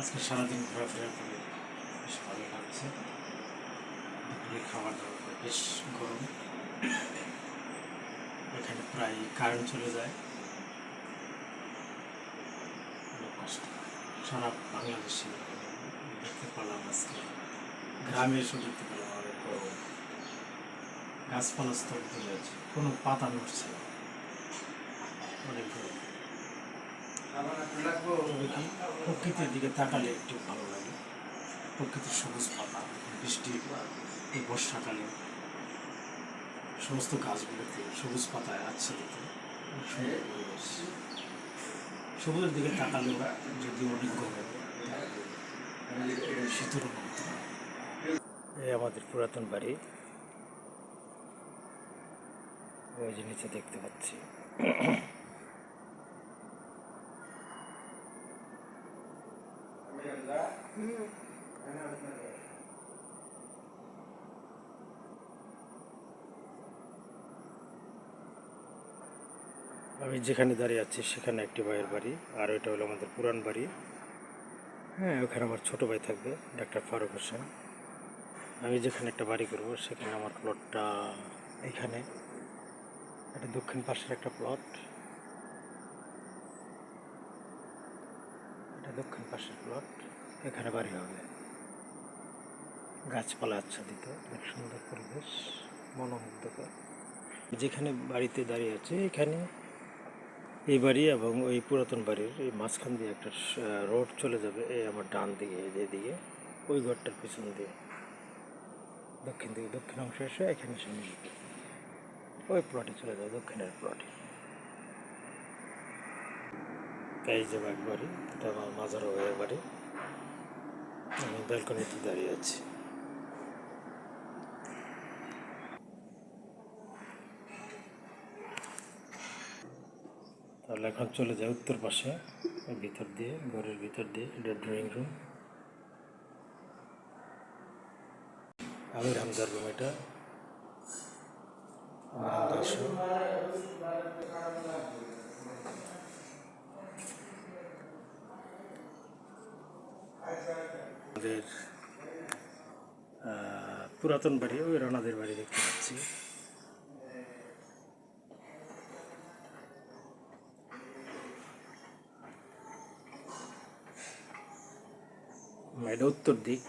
আজকে সারাদিন ঘোরাফেরা করে বেশ ভালো লাগছে। দুপুরে খাবার দাবার করে বেশ গরম, এখানে প্রায় কারেন্ট চলে যায়, অনেক কষ্ট। সারা বাংলাদেশে দেখতে পেলাম আজকে, গ্রামে এসে দেখতে পেলাম অনেক গরম, গাছপালা স্তব্ধ হয়েছে, কোনো পাতা নড়ছে না, অনেক গরম। প্রকৃতির দিকে তাকালে একটু ভালো লাগে, প্রকৃতির সবুজ পাতা, বৃষ্টি, এই বর্ষাকালে সমস্ত গাছগুলোতে সবুজ পাতায় আচ্ছাদিত, সুন্দর পরিবেশ। সবুজের দিকে তাকালেও যদি অনেক গরম, শীতের অনুভূতি। এই আমাদের পুরাতন বাড়ি, ওই যে নিচে দেখতে পাচ্ছি। আমি যেখানে দাঁড়িয়ে আছি সেখানে একটি ভাইয়ের বাড়ি, আর ওইটা হলো আমাদের পুরান বাড়ি। হ্যাঁ, ওখানে আমার ছোটো ভাই থাকবে, ডাক্তার ফারুক হোসেন। আমি যেখানে একটা বাড়ি করবো সেখানে আমার প্লটটা এখানে, এটা দক্ষিণ পাশের একটা প্লট, এটা দক্ষিণ পাশের প্লট, এখানে বাড়ি হবে। গাছপালা আচ্ছাদিত, অনেক সুন্দর পরিবেশ, মনোমুগ্ধকর। যেখানে বাড়িতে দাঁড়িয়ে আছে এখানে এই বাড়ি এবং ওই পুরাতন বাড়ির এই মাঝখান দিয়ে একটা রোড চলে যাবে, এই আমার ডান দিকে, যেদিকে ওই ঘরটার পিছন দিয়ে দক্ষিণ দিকে, দক্ষিণ অংশ এসে এখানে এসে মিলবে, ওই প্লটে চলে যাবে, দক্ষিণের প্লটে। এই যে এক বাড়ি, এটা আমার মাজারো হয়ে বাড়ি, আমি ব্যালকনিতে দাঁড়িয়ে আছি। তাহলে এখন চলে যায় উত্তর পাশে, ভিতর দিয়ে, ঘরের ভিতর দিয়ে, এটা ড্রয়িং রুম, আমির হামজার রুম, এটা আমাদের পুরাতন বাড়ি, ওই রানাদের বাড়ি দেখতে পাচ্ছি। এটা উত্তর দিক।